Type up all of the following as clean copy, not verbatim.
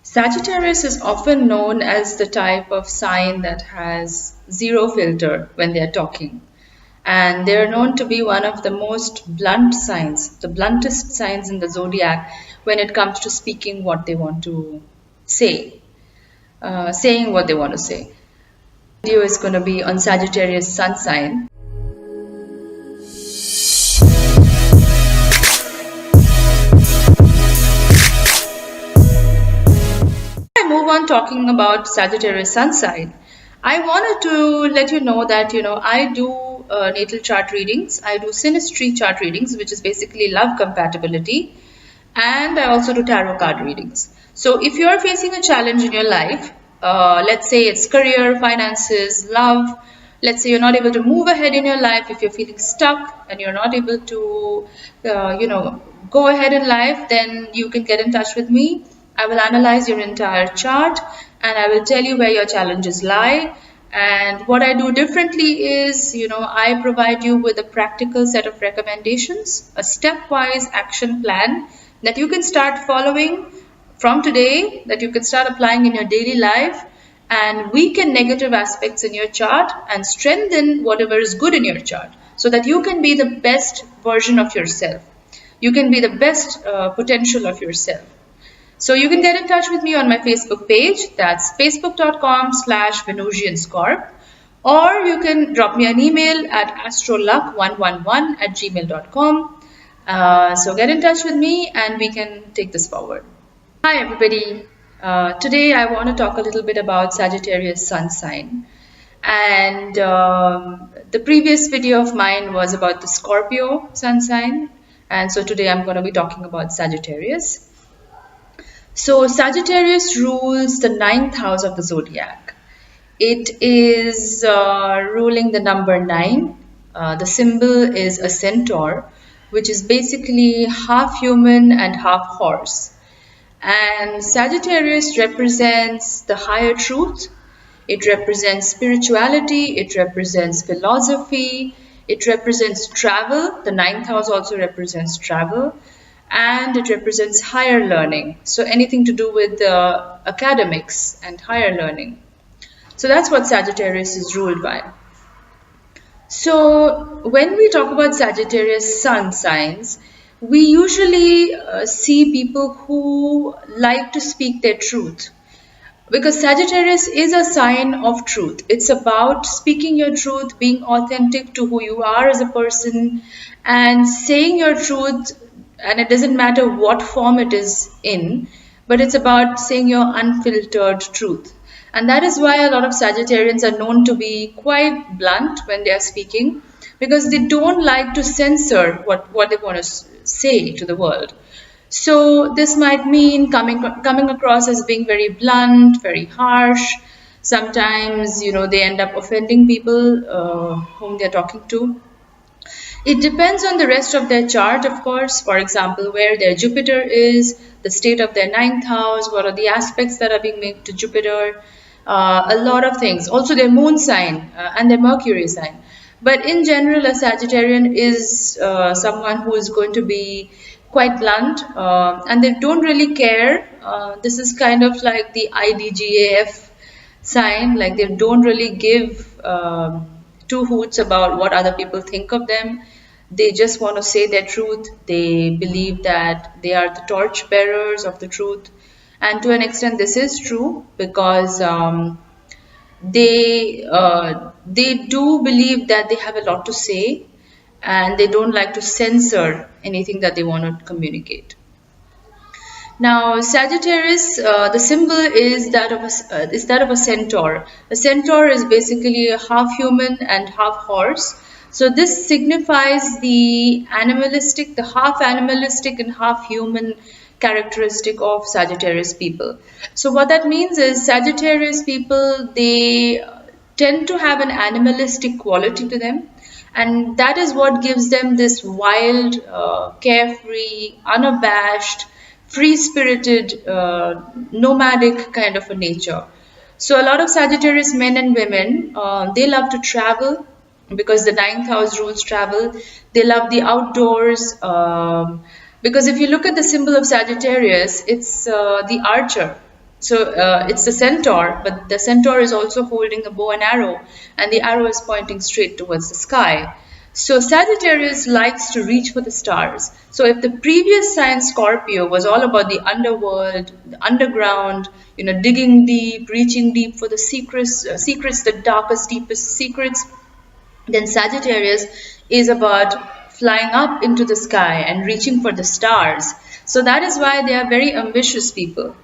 Sagittarius is often known as the type of sign that has zero filter when they're talking. And they're known to be one of the most blunt signs, the bluntest signs in the zodiac when it comes to speaking what they want to say, saying what they want to say. The video is going to be on Sagittarius Sun Sign. Move on talking about Sagittarius Sun Sign, I wanted to let you know that I do natal chart readings. I do synastry chart readings, which is basically love compatibility, and I also do tarot card readings. So if you are facing a challenge in your life, let's say it's career, finances, love, let's say you're not able to move ahead in your life, if you're feeling stuck and you're not able to go ahead in life, then you can get in touch with me. I will analyze your entire chart and I will tell you where your challenges lie. And what I do differently is, I provide you with a practical set of recommendations, a stepwise action plan that you can start following from today, that you can start applying in your daily life and weaken negative aspects in your chart and strengthen whatever is good in your chart so that you can be the best version of yourself. You can be the best potential of yourself. So you can get in touch with me on my Facebook page, that's facebook.com/Venusianscorp, or you can drop me an email at astroluck111@gmail.com. So get in touch with me and we can take this forward. Hi everybody, today I want to talk a little bit about Sagittarius Sun Sign. And the previous video of mine was about the Scorpio Sun Sign, and so today I'm going to be talking about Sagittarius. So Sagittarius rules the 9th house of the zodiac. It is ruling the number 9. The symbol is a centaur, which is basically half human and half horse. And Sagittarius represents the higher truth. It represents spirituality. It represents philosophy. It represents travel. The 9th house also represents travel. And it represents higher learning. So anything to do with academics and higher learning. So that's what Sagittarius is ruled by. So when we talk about Sagittarius sun signs, we usually see people who like to speak their truth. Because Sagittarius is a sign of truth. It's about speaking your truth, being authentic to who you are as a person, and saying your truth. And it doesn't matter what form it is in, but it's about saying your unfiltered truth. And that is why a lot of Sagittarians are known to be quite blunt when they are speaking, because they don't like to censor what they want to say to the world. So this might mean coming across as being very blunt, very harsh. Sometimes, they end up offending people whom they're talking to. It depends on the rest of their chart, of course. For example, where their Jupiter is, the state of their 9th house, what are the aspects that are being made to Jupiter, a lot of things. Also their moon sign and their Mercury sign. But in general, a Sagittarian is someone who is going to be quite blunt and they don't really care. This is kind of like the IDGAF sign, like they don't really give two hoots about what other people think of them. They just want to say their truth. They believe that they are the torch bearers of the truth. And to an extent, this is true because they do believe that they have a lot to say and they don't like to censor anything that they want to communicate. Now, Sagittarius, the symbol is that of a centaur. A centaur is basically half human and half horse. So this signifies the animalistic, the half animalistic and half human characteristic of Sagittarius people. So what that means is Sagittarius people, they tend to have an animalistic quality to them. And that is what gives them this wild, carefree, unabashed, free-spirited, nomadic kind of a nature. So a lot of Sagittarius men and women, they love to travel because the 9th house rules travel. They love the outdoors because if you look at the symbol of Sagittarius, it's the archer. So it's the centaur, but the centaur is also holding a bow and arrow, and the arrow is pointing straight towards the sky. So Sagittarius likes to reach for the stars. So if the previous sign Scorpio was all about the underworld, the underground, digging deep, reaching deep for the secrets, the darkest, deepest secrets, then Sagittarius is about flying up into the sky and reaching for the stars. So that is why they are very ambitious people.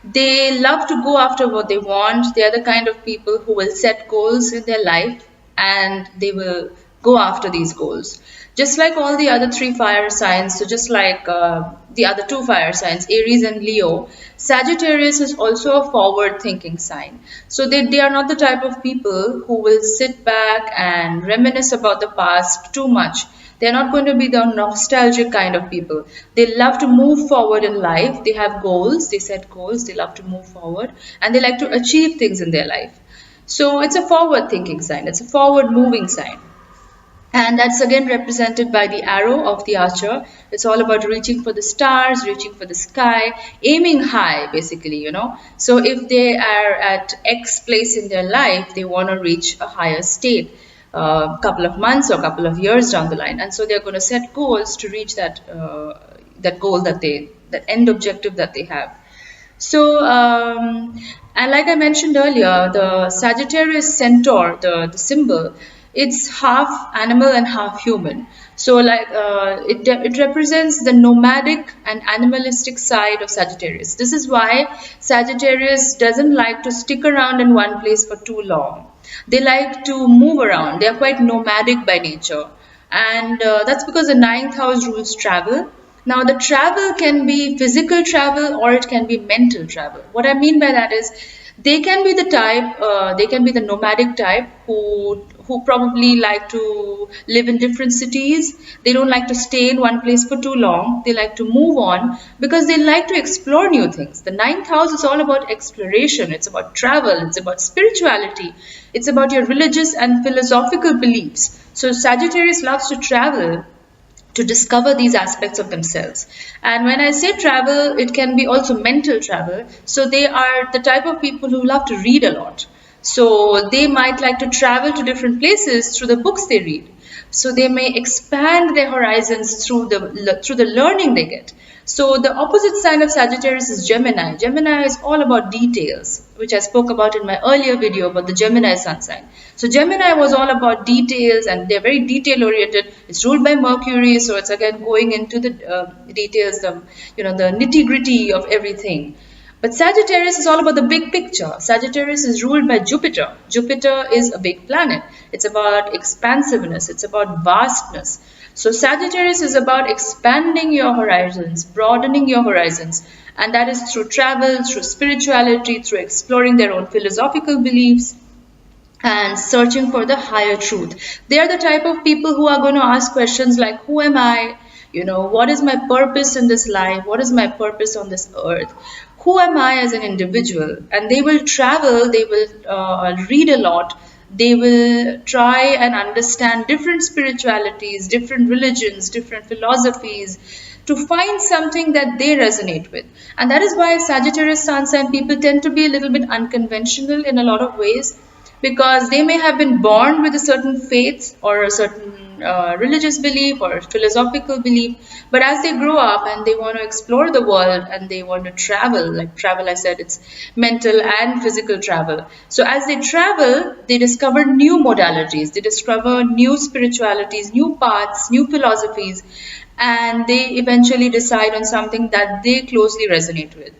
They love to go after what they want. They are the kind of people who will set goals in their life and they will go after these goals. Just like all the other three fire signs, so just like the other two fire signs, Aries and Leo, Sagittarius is also a forward-thinking sign. So they are not the type of people who will sit back and reminisce about the past too much. They're not going to be the nostalgic kind of people. They love to move forward in life. They have goals. They set goals. They love to move forward. And they like to achieve things in their life. So it's a forward-thinking sign. It's a forward-moving sign. And that's again represented by the arrow of the archer. It's all about reaching for the stars, reaching for the sky, aiming high, basically, So if they are at X place in their life, they want to reach a higher state. A couple of months or a couple of years down the line, and so they're going to set goals to reach that goal, that end objective that they have. So and like I mentioned earlier, the Sagittarius centaur, the symbol, it's half animal and half human. So like it represents the nomadic and animalistic side of Sagittarius. This is why Sagittarius doesn't like to stick around in one place for too long. They like to move around. They are quite nomadic by nature. And that's because the ninth house rules travel. Now, the travel can be physical travel or it can be mental travel. What I mean by that is they can be the type, they can be the nomadic type who probably like to live in different cities. They don't like to stay in one place for too long. They like to move on because they like to explore new things. The ninth house is all about exploration. It's about travel. It's about spirituality. It's about your religious and philosophical beliefs. So Sagittarius loves to travel to discover these aspects of themselves. And when I say travel, it can be also mental travel. So they are the type of people who love to read a lot. So they might like to travel to different places through the books they read. So they may expand their horizons through the learning they get. So the opposite sign of Sagittarius is Gemini. Gemini is all about details, which I spoke about in my earlier video about the Gemini sun sign. So Gemini was all about details and they're very detail oriented. It's ruled by Mercury, so it's again going into the details, the nitty gritty of everything. But Sagittarius is all about the big picture. Sagittarius is ruled by Jupiter. Jupiter is a big planet. It's about expansiveness. It's about vastness. So Sagittarius is about expanding your horizons, broadening your horizons. And that is through travel, through spirituality, through exploring their own philosophical beliefs and searching for the higher truth. They are the type of people who are going to ask questions like, who am I? What is my purpose in this life? What is my purpose on this earth? Who am I as an individual? And they will travel, they will read a lot, they will try and understand different spiritualities, different religions, different philosophies to find something that they resonate with. And that is why Sagittarius Sun sign people tend to be a little bit unconventional in a lot of ways, because they may have been born with a certain faith or a certain religious belief or philosophical belief, but as they grow up and they want to explore the world and they want to travel, like travel, I said, it's mental and physical travel. So as they travel, they discover new modalities, they discover new spiritualities, new paths, new philosophies, and they eventually decide on something that they closely resonate with.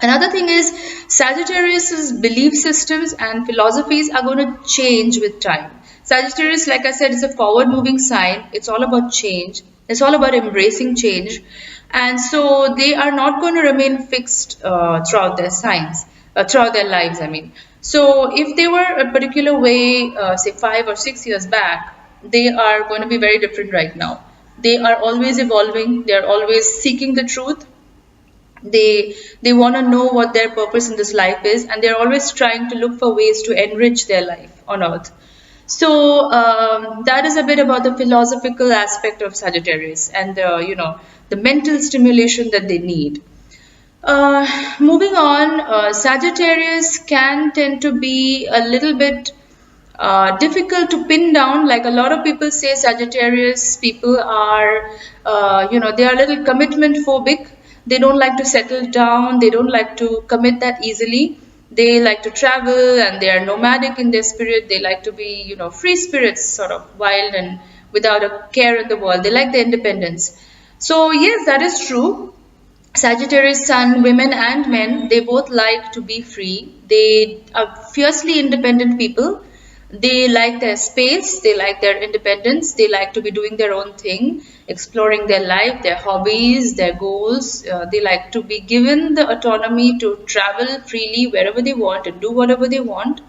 Another thing is Sagittarius's belief systems and philosophies are going to change with time. Sagittarius, like I said, is a forward-moving sign. It's all about change. It's all about embracing change. And so they are not going to remain fixed throughout their throughout their lives, I mean. So if they were a particular way, say 5 or 6 years back, they are going to be very different right now. They are always evolving. They are always seeking the truth. They want to know what their purpose in this life is, and they're always trying to look for ways to enrich their life on earth. So that is a bit about the philosophical aspect of Sagittarius and the mental stimulation that they need. Moving on, Sagittarius can tend to be a little bit difficult to pin down. Like a lot of people say, Sagittarius people are, they are a little commitment phobic. They don't like to settle down. They don't like to commit that easily. They like to travel and they are nomadic in their spirit. They like to be, free spirits, sort of wild and without a care in the world. They like their independence. So yes, that is true. Sagittarius Sun, women and men, they both like to be free. They are fiercely independent people. They like their space, they like their independence, they like to be doing their own thing, exploring their life, their hobbies, their goals. They like to be given the autonomy to travel freely wherever they want and do whatever they want.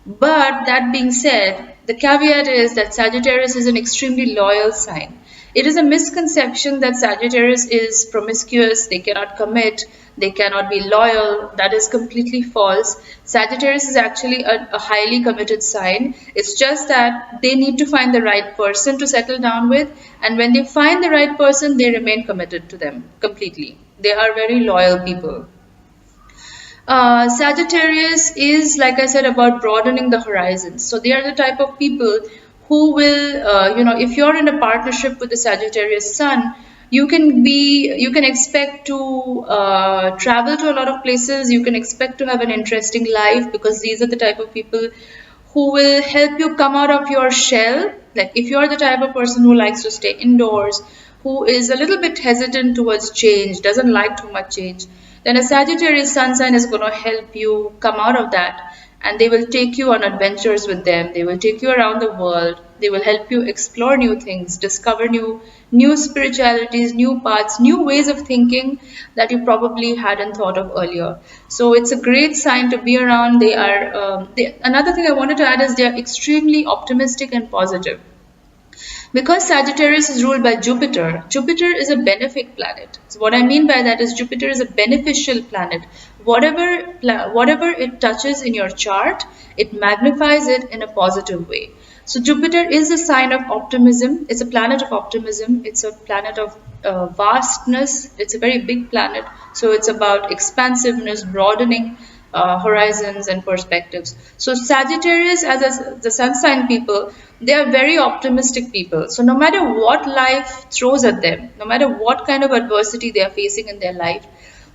But that being said, the caveat is that Sagittarius is an extremely loyal sign. It is a misconception that Sagittarius is promiscuous, they cannot commit, they cannot be loyal. That is completely false. Sagittarius is actually a highly committed sign. It's just that they need to find the right person to settle down with, and when they find the right person, they remain committed to them completely. They are very loyal people. Sagittarius is, like I said, about broadening the horizons. So they are the type of people who will, if you're in a partnership with the Sagittarius Sun, you can expect to travel to a lot of places. You can expect to have an interesting life, because these are the type of people who will help you come out of your shell. Like if you're the type of person who likes to stay indoors, who is a little bit hesitant towards change, doesn't like too much change, then a Sagittarius Sun sign is going to help you come out of that, and they will take you on adventures with them. They will take you around the world. They will help you explore new things, discover new spiritualities, new paths, new ways of thinking that you probably hadn't thought of earlier. So it's a great sign to be around. They are another thing I wanted to add is they are extremely optimistic and positive. Because Sagittarius is ruled by Jupiter, Jupiter is a benefic planet. So what I mean by that is Jupiter is a beneficial planet. Whatever it touches in your chart, it magnifies it in a positive way. So Jupiter is a sign of optimism. It's a planet of optimism. It's a planet of vastness. It's a very big planet. So it's about expansiveness, broadening horizons and perspectives. So Sagittarius, as the sun sign people, they are very optimistic people. So no matter what life throws at them, no matter what kind of adversity they are facing in their life,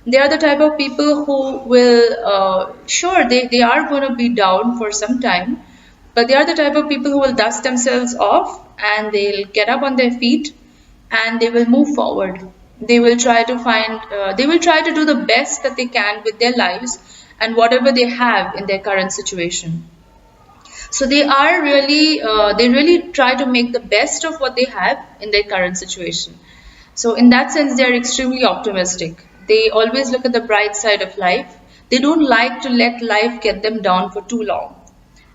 they are the type of people who will, they are going to be down for some time, but they are the type of people who will dust themselves off and they'll get up on their feet and they will move forward. They will try to do the best that they can with their lives and whatever they have in their current situation. So they really try to make the best of what they have in their current situation. So in that sense, they are extremely optimistic. They always look at the bright side of life. They don't like to let life get them down for too long.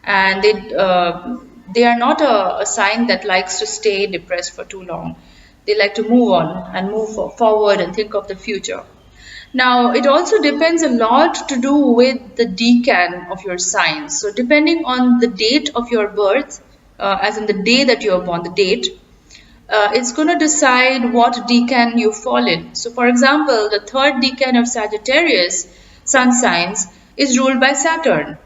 And they are not a sign that likes to stay depressed for too long. They like to move on and move forward and think of the future. Now, it also depends a lot to do with the decan of your sign. So depending on the date of your birth, as in the day that you are born, the date, it's going to decide what decan you fall in. So for example, the third decan of Sagittarius sun signs is ruled by Saturn.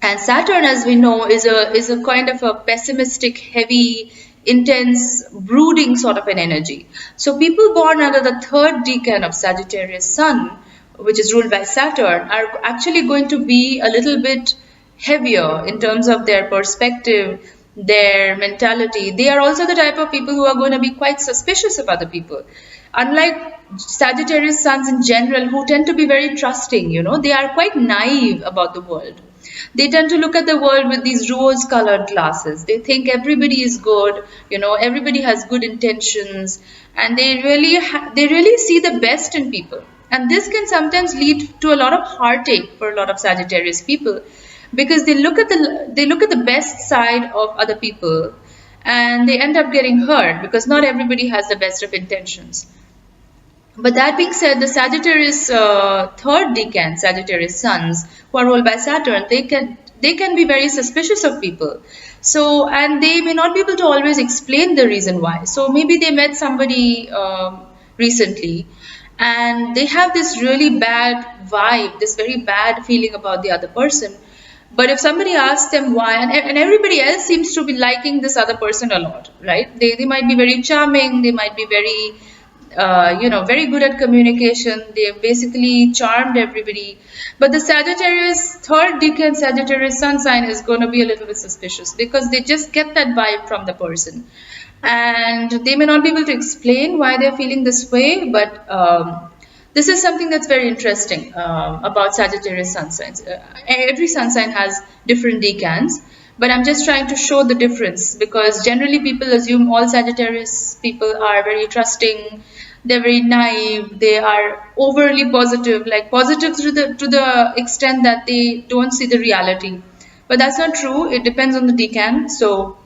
And Saturn, as we know, is a kind of a pessimistic, heavy, intense, brooding sort of an energy. So people born under the third decan of Sagittarius Sun, which is ruled by Saturn, are actually going to be a little bit heavier in terms of their perspective, their mentality. They are also the type of people who are going to be quite suspicious of other people. Unlike Sagittarius Suns in general, who tend to be very trusting, they are quite naive about the world. They tend to look at the world with these rose-colored glasses. They think everybody is good, everybody has good intentions, and they really see the best in people. And this can sometimes lead to a lot of heartache for a lot of Sagittarius people, because they look at the best side of other people, and they end up getting hurt because not everybody has the best of intentions. But that being said, the Sagittarius third decan, Sagittarius Suns, who are ruled by Saturn, they can be very suspicious of people. So, and they may not be able to always explain the reason why. So maybe they met somebody recently, and they have this really bad vibe, this very bad feeling about the other person. But if somebody asks them why, and everybody else seems to be liking this other person a lot, right? They might be very charming, they might be very, very good at communication. They basically charmed everybody. But the Sagittarius, third decan Sagittarius sun sign is going to be a little bit suspicious because they just get that vibe from the person. And they may not be able to explain why they're feeling this way, but this is something that's very interesting about Sagittarius sun signs. Every sun sign has different decans, but I'm just trying to show the difference because generally people assume all Sagittarius people are very trusting, they're very naive, they are overly positive, like positive to the extent that they don't see the reality. But that's not true. It depends on the decan. So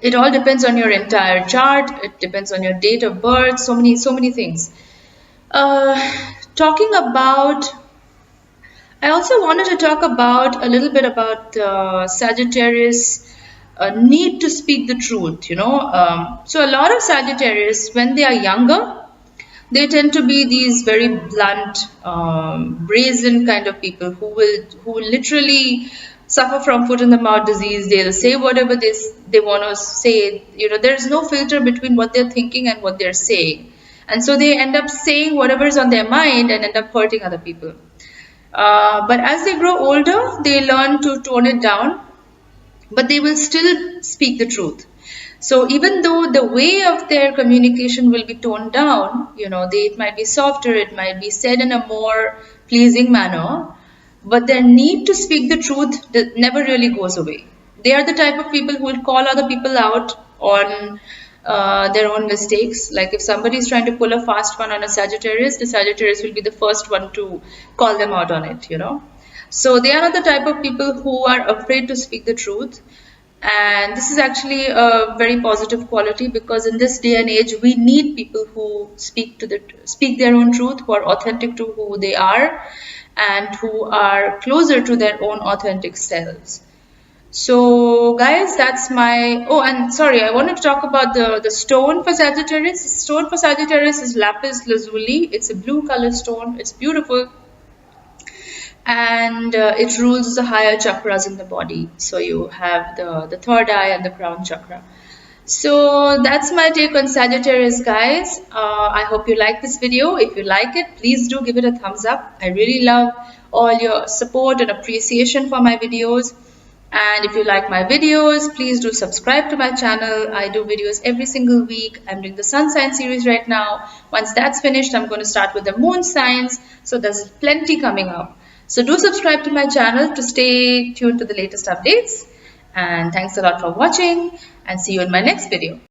it all depends on your entire chart. It depends on your date of birth. So many things. Talking about, I also wanted to talk about a little bit about Sagittarius need to speak the truth. So a lot of Sagittarius, when they are younger, they tend to be these very blunt, brazen kind of people who will literally suffer from foot in the mouth disease. They'll say whatever they want to say. There's no filter between what they're thinking and what they're saying. And so they end up saying whatever is on their mind and end up hurting other people. But as they grow older, they learn to tone it down, but they will still speak the truth. So even though the way of their communication will be toned down, it might be softer, it might be said in a more pleasing manner, but their need to speak the truth never really goes away. They are the type of people who will call other people out on their own mistakes. Like if somebody is trying to pull a fast one on a Sagittarius, the Sagittarius will be the first one to call them out on it, So they are not the type of people who are afraid to speak the truth. And this is actually a very positive quality because in this day and age, we need people who speak their own truth, who are authentic to who they are, and who are closer to their own authentic selves. So guys, that's my, oh, and sorry, I wanted to talk about the stone for Sagittarius. The stone for Sagittarius is lapis lazuli. It's a blue color stone. It's beautiful. And it rules the higher chakras in the body. So you have the third eye and the crown chakra. So that's my take on Sagittarius, guys. I hope you like this video. If you like it, please do give it a thumbs up. I really love all your support and appreciation for my videos. And if you like my videos, please do subscribe to my channel. I do videos every single week. I'm doing the sun sign series right now. Once that's finished, I'm going to start with the moon signs. So there's plenty coming up. So do subscribe to my channel to stay tuned to the latest updates. And thanks a lot for watching and see you in my next video.